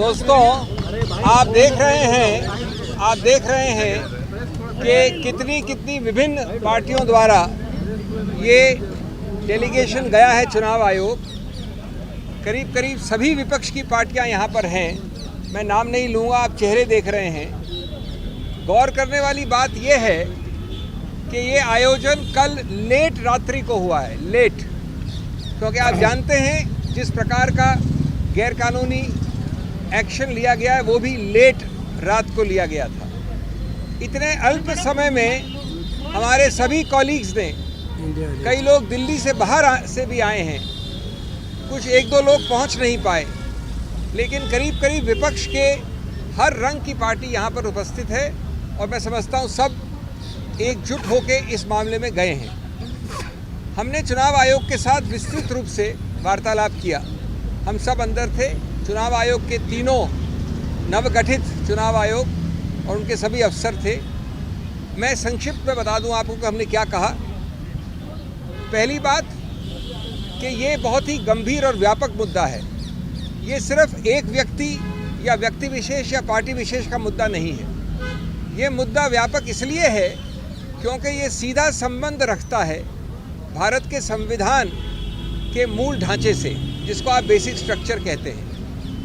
दोस्तों, आप देख रहे हैं कि कितनी विभिन्न पार्टियों द्वारा ये डेलीगेशन गया है चुनाव आयोग। करीब सभी विपक्ष की पार्टियां यहाँ पर हैं। मैं नाम नहीं लूँगा, आप चेहरे देख रहे हैं। गौर करने वाली बात यह है कि ये आयोजन कल लेट रात्रि को हुआ है, लेट, क्योंकि आप जानते हैं जिस प्रकार का गैरकानूनी एक्शन लिया गया है वो भी लेट रात को लिया गया था। इतने अल्प समय में हमारे सभी कॉलीग्स ने, कई लोग दिल्ली से बाहर से भी आए हैं, कुछ एक दो लोग पहुंच नहीं पाए, लेकिन करीब विपक्ष के हर रंग की पार्टी यहाँ पर उपस्थित है और मैं समझता हूँ सब एकजुट होके इस मामले में गए हैं। हमने चुनाव आयोग के साथ विस्तृत रूप से वार्तालाप किया। हम सब अंदर थे, चुनाव आयोग के तीनों नवगठित चुनाव आयोग और उनके सभी अफसर थे। मैं संक्षिप्त में बता दूं आपको कि हमने क्या कहा। पहली बात कि ये बहुत ही गंभीर और व्यापक मुद्दा है। ये सिर्फ एक व्यक्ति या व्यक्ति विशेष या पार्टी विशेष का मुद्दा नहीं है। ये मुद्दा व्यापक इसलिए है क्योंकि ये सीधा संबंध रखता है भारत के संविधान के मूल ढांचे से, जिसको आप बेसिक स्ट्रक्चर कहते हैं।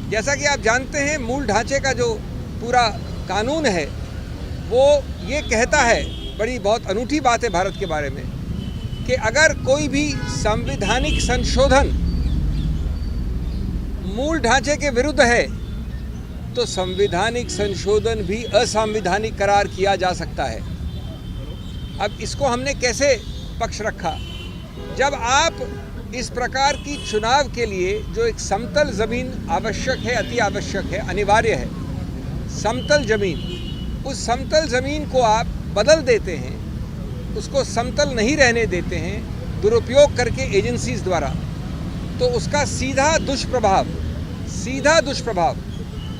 जैसा कि आप जानते हैं, मूल ढांचे का जो पूरा कानून है वो ये कहता है, बहुत अनूठी बात है भारत के बारे में, कि अगर कोई भी संवैधानिक संशोधन मूल ढांचे के विरुद्ध है तो संवैधानिक संशोधन भी असंवैधानिक करार किया जा सकता है। अब इसको हमने कैसे पक्ष रखा? जब आप इस प्रकार की चुनाव के लिए जो एक समतल ज़मीन आवश्यक है, अति आवश्यक है, अनिवार्य है, समतल ज़मीन, उस समतल ज़मीन को आप बदल देते हैं, उसको समतल नहीं रहने देते हैं दुरुपयोग करके एजेंसीज द्वारा, तो उसका सीधा दुष्प्रभाव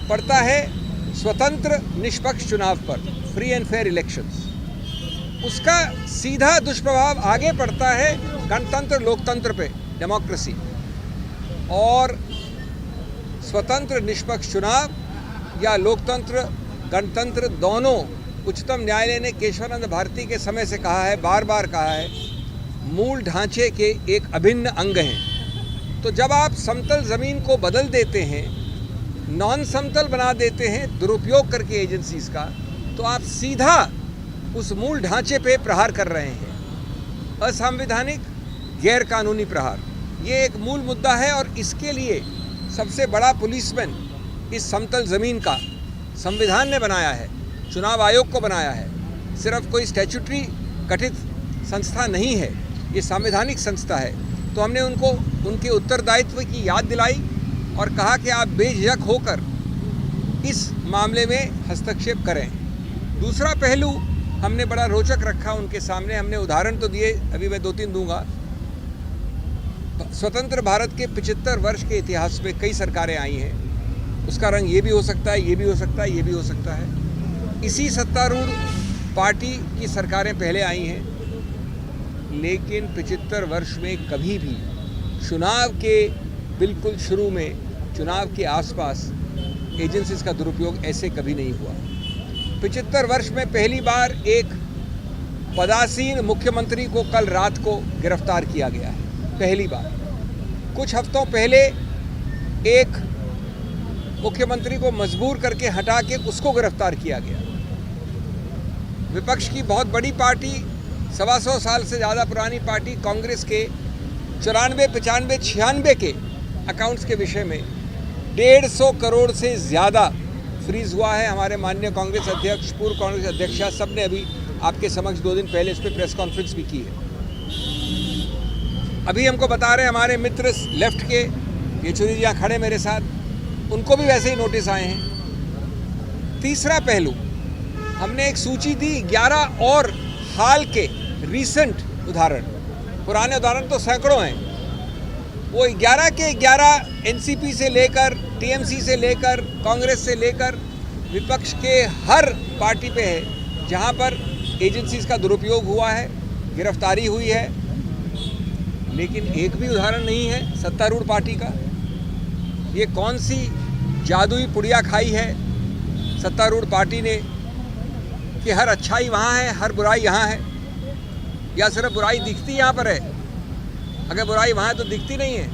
पड़ता है स्वतंत्र निष्पक्ष चुनाव पर, फ्री एंड फेयर इलेक्शंस। उसका सीधा दुष्प्रभाव आगे पड़ता है गणतंत्र लोकतंत्र पे, डेमोक्रेसी। और स्वतंत्र निष्पक्ष चुनाव या लोकतंत्र गणतंत्र दोनों, उच्चतम न्यायालय ने केशवानंद भारती के समय से कहा है, बार बार कहा है, मूल ढांचे के एक अभिन्न अंग हैं। तो जब आप समतल ज़मीन को बदल देते हैं, नॉन समतल बना देते हैं दुरुपयोग करके एजेंसीज का, तो आप सीधा उस मूल ढांचे पे प्रहार कर रहे हैं, असंवैधानिक गैरकानूनी प्रहार। ये एक मूल मुद्दा है और इसके लिए सबसे बड़ा पुलिसमैन इस समतल ज़मीन का संविधान ने बनाया है, चुनाव आयोग को बनाया है। सिर्फ कोई स्टैट्यूटरी गठित संस्था नहीं है, ये संवैधानिक संस्था है। तो हमने उनको उनके उत्तरदायित्व की याद दिलाई और कहा कि आप बेझिझक होकर इस मामले में हस्तक्षेप करें। दूसरा पहलू हमने बड़ा रोचक रखा उनके सामने। हमने उदाहरण तो दिए, अभी मैं 2-3 दूंगा। स्वतंत्र भारत के 75 वर्ष के इतिहास में कई सरकारें आई हैं। उसका रंग ये भी हो सकता है, ये भी हो सकता है, ये भी हो सकता है। इसी सत्तारूढ़ पार्टी की सरकारें पहले आई हैं, लेकिन 75 वर्ष में कभी भी चुनाव के बिल्कुल शुरू में, चुनाव के आसपास एजेंसीज का दुरुपयोग ऐसे कभी नहीं हुआ। 75 वर्ष में पहली बार एक पदासीन मुख्यमंत्री को कल रात को गिरफ्तार किया गया है, पहली बार। कुछ हफ्तों पहले एक मुख्यमंत्री को मजबूर करके हटा के उसको गिरफ्तार किया गया। विपक्ष की बहुत बड़ी पार्टी, 125 साल से ज़्यादा पुरानी पार्टी कांग्रेस के 94, 95, 96 के अकाउंट्स के विषय में 150 करोड़ से ज़्यादा फ्रीज हुआ है। हमारे माननीय कांग्रेस अध्यक्ष, पूर्व कांग्रेस अध्यक्षा, सब ने अभी आपके समक्ष 2 दिन पहले इस पर प्रेस कॉन्फ्रेंस भी की है। अभी हमको बता रहे हैं हमारे मित्र लेफ्ट के, येचुरी जी यहाँ खड़े मेरे साथ, उनको भी वैसे ही नोटिस आए हैं। तीसरा पहलू, हमने एक सूची दी 11 और हाल के रीसेंट उदाहरण। पुराने उदाहरण तो सैकड़ों हैं, वो 11 के 11 एनसीपी से लेकर, टीएमसी से लेकर, कांग्रेस से लेकर विपक्ष के हर पार्टी पे है जहां पर एजेंसीज का दुरुपयोग हुआ है, गिरफ्तारी हुई है। लेकिन एक भी उदाहरण नहीं है सत्तारूढ़ पार्टी का। ये कौन सी जादुई पुड़िया खाई है सत्तारूढ़ पार्टी ने कि हर अच्छाई वहाँ है, हर बुराई यहाँ है, या सिर्फ बुराई दिखती यहाँ पर है? अगर बुराई वहाँ है तो दिखती नहीं है।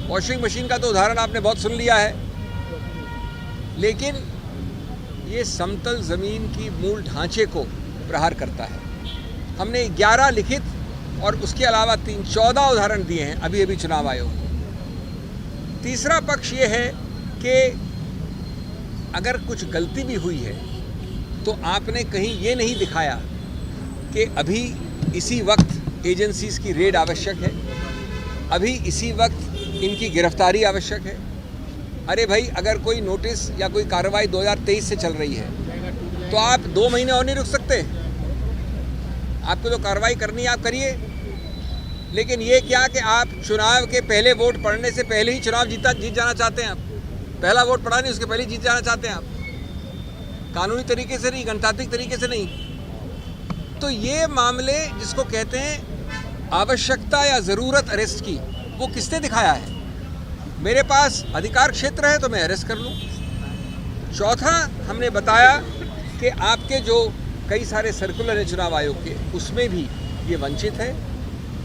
वॉशिंग मशीन का तो उदाहरण आपने बहुत सुन लिया है, लेकिन ये समतल ज़मीन की मूल ढांचे को प्रहार करता है। हमने 11 लिखित और उसके अलावा 14 उदाहरण दिए हैं अभी अभी चुनाव आयोग। तीसरा पक्ष ये है कि अगर कुछ गलती भी हुई है तो आपने कहीं ये नहीं दिखाया कि अभी इसी वक्त एजेंसीज की रेड आवश्यक है, अभी इसी वक्त इनकी गिरफ्तारी आवश्यक है। अरे भाई, अगर कोई नोटिस या कोई कार्रवाई 2023 से चल रही है तो आप 2 महीने और नहीं रुक सकते? आपको जो कार्रवाई करनी है आप करिए, लेकिन ये क्या कि आप चुनाव के पहले वोट पड़ने से पहले ही चुनाव जीत जाना चाहते हैं। आप पहला वोट पड़ा नहीं, उसके पहले ही जीत जाना चाहते हैं आप, कानूनी तरीके से नहीं, गणतांत्रिक तरीके से नहीं। तो ये मामले जिसको कहते हैं आवश्यकता या ज़रूरत अरेस्ट की, वो किसने दिखाया है? मेरे पास अधिकार क्षेत्र है तो मैं अरेस्ट कर लूँ। चौथा, हमने बताया कि आपके जो कई सारे सर्कुलर हैं चुनाव आयोग के, उसमें भी ये वंचित है।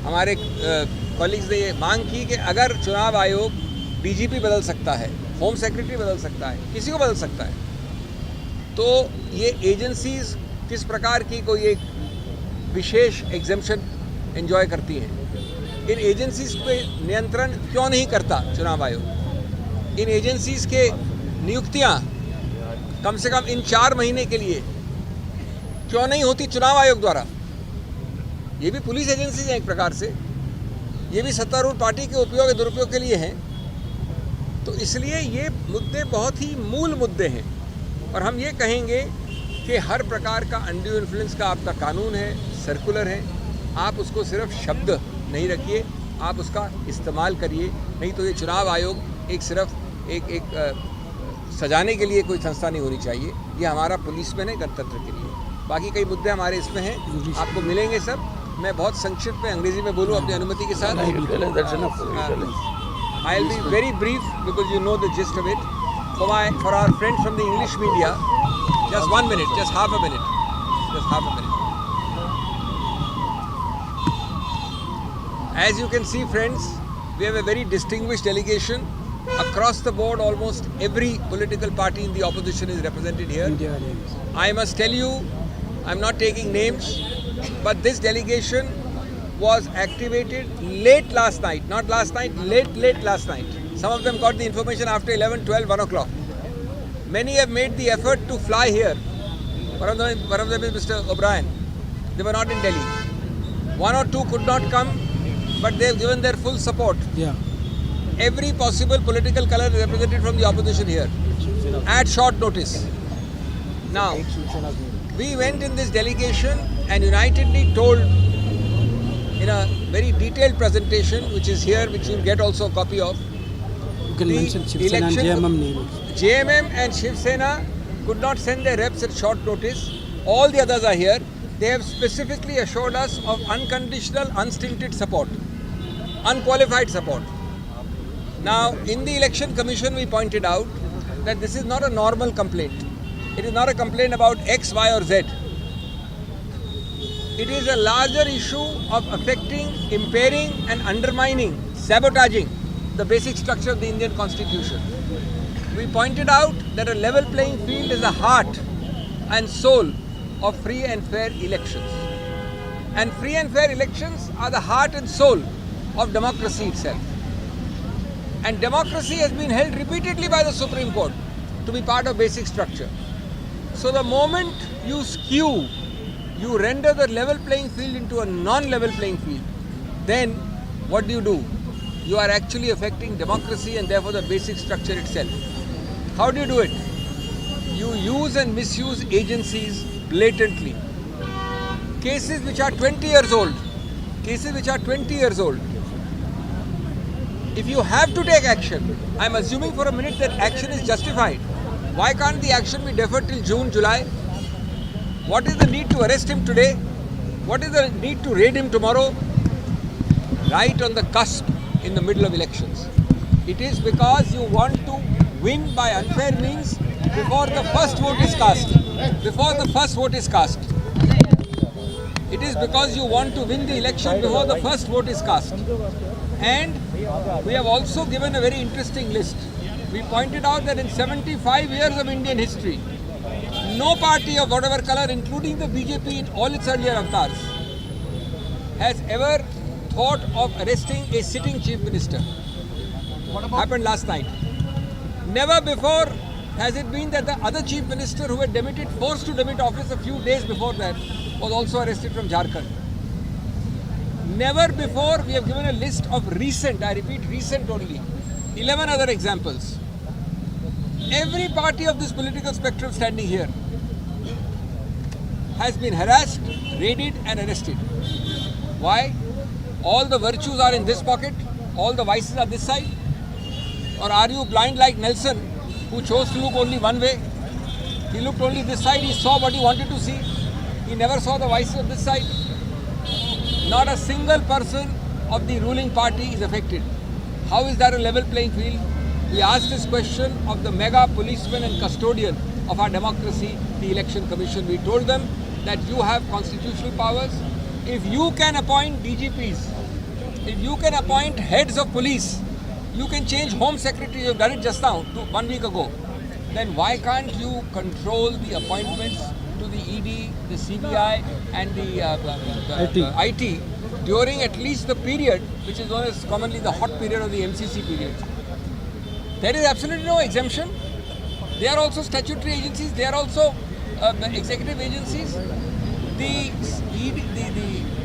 हमारे कॉलीग्स ने ये मांग की कि अगर चुनाव आयोग डीजीपी बदल सकता है, होम सेक्रेटरी बदल सकता है, किसी को बदल सकता है, तो ये एजेंसीज किस प्रकार की कोई एक विशेष एग्जेम्पशन एंजॉय करती हैं? इन एजेंसीज पे नियंत्रण क्यों नहीं करता चुनाव आयोग? इन एजेंसीज के नियुक्तियां कम से कम इन 4 महीने के लिए क्यों नहीं होती चुनाव आयोग द्वारा? ये भी पुलिस एजेंसीज हैं एक प्रकार से, ये भी सत्तारूढ़ पार्टी के उपयोग या दुरुपयोग के लिए हैं। तो इसलिए ये मुद्दे बहुत ही मूल मुद्दे हैं, और हम ये कहेंगे कि हर प्रकार का अनड्यू इन्फ्लुएंस का आपका कानून है, सर्कुलर है, आप उसको सिर्फ शब्द नहीं रखिए, आप उसका इस्तेमाल करिए। नहीं तो ये चुनाव आयोग एक सिर्फ एक सजाने के लिए कोई संस्था नहीं होनी चाहिए। ये हमारा पुलिसमैन है गणतंत्र के लिए। बाकी कई मुद्दे हमारे इसमें हैं, आपको मिलेंगे सब। मैं बहुत संक्षिप्त में अंग्रेजी में बोलूँ अपनी अनुमति के साथ। I will be very brief because you know the gist of it. For our friends from the English media, just 1 minute, just half a minute. As you can see, friends, we have a very distinguished delegation. Across the board, almost every political party in the opposition is represented here. I must tell you, I'm not taking names, but this delegation was activated late last night. Not last night, late last night. Some of them got the information after 11, 12, 1 o'clock. Many have made the effort to fly here. One of them is Mr. O'Brien. They were not in Delhi. 1 or 2 could not come, but they have given their full support. Yeah. Every possible political color is represented from the opposition here at short notice. Now, we went in this delegation and unitedly told in a very detailed presentation, which is here, which you'll get also a copy of. You can mention Shiv Sena and JMM names. JMM and Shiv Sena could not send their reps at short notice. All the others are here. They have specifically assured us of unconditional, unstinted support, unqualified support. Now, in the Election Commission, we pointed out that this is not a normal complaint. It is not a complaint about X, Y or Z. It is a larger issue of affecting, impairing and undermining, sabotaging the basic structure of the Indian Constitution. We pointed out that a level playing field is the heart and soul of free and fair elections. And free and fair elections are the heart and soul of democracy itself. And democracy has been held repeatedly by the Supreme Court to be part of basic structure. So the moment you skew, you render the level playing field into a non-level playing field, then what do? You are actually affecting democracy and therefore the basic structure itself. How do you do it? You use and misuse agencies blatantly. Cases which are 20 years old, if you have to take action, I'm assuming for a minute that action is justified. Why can't the action be deferred till June, July? What is the need to arrest him today? What is the need to raid him tomorrow? Right on the cusp in the middle of elections. It is because you want to win by unfair means before the first vote is cast. Before the first vote is cast. It is because you want to win the election before the first vote is cast. And we have also given a very interesting list. We pointed out that in 75 years of Indian history, no party of whatever color, including the BJP in all its earlier avatars, has ever thought of arresting a sitting chief minister. Happened last night. Never before has it been that the other chief minister who had forced to demit office a few days before that was also arrested from Jharkhand. Never before we have given a list of recent, I repeat recent only, 11 other examples. Every party of this political spectrum standing here has been harassed, raided and arrested. Why? All the virtues are in this pocket, all the vices are this side? Or are you blind like Nelson, who chose to look only one way? He looked only this side, he saw what he wanted to see. He never saw the vices of this side. Not a single person of the ruling party is affected. How is that a level playing field? We asked this question of the mega policeman and custodian of our democracy, the Election Commission. We told them that you have constitutional powers. If you can appoint DGPs, if you can appoint heads of police, you can change Home Secretary, you've done it just now, 1 week ago. Then why can't you control the appointments to the ED, the CBI and the IT during at least the period which is known as commonly the hot period or the MCC period? There is absolutely no exemption. They are also statutory agencies, they are also executive agencies. The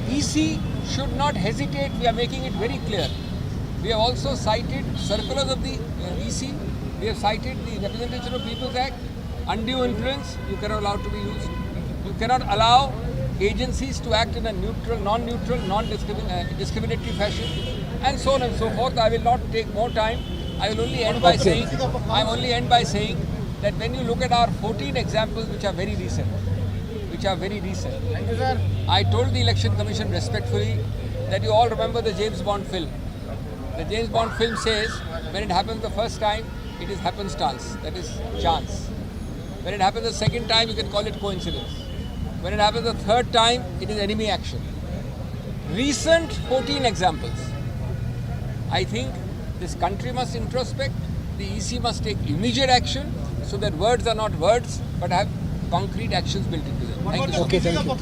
EC should not hesitate, we are making it very clear. We have also cited circulars of the EC, we have cited the Representation of People's Act, undue influence, you cannot allow to be used. You cannot allow agencies to act in a neutral, non-neutral, non-discriminatory fashion, and so on and so forth. I will not take more time. I will only end by saying, that when you look at our 14 examples which are very recent, I told the Election Commission respectfully that you all remember the James Bond film. The James Bond film says when it happens the first time, it is happenstance, that is chance. When it happens the second time, you can call it coincidence. When it happens the third time, it is enemy action. Recent 14 examples. I think this country must introspect, the EC must take immediate action so that words are not words but have concrete actions built into them. Thank you so much. Okay, thank you.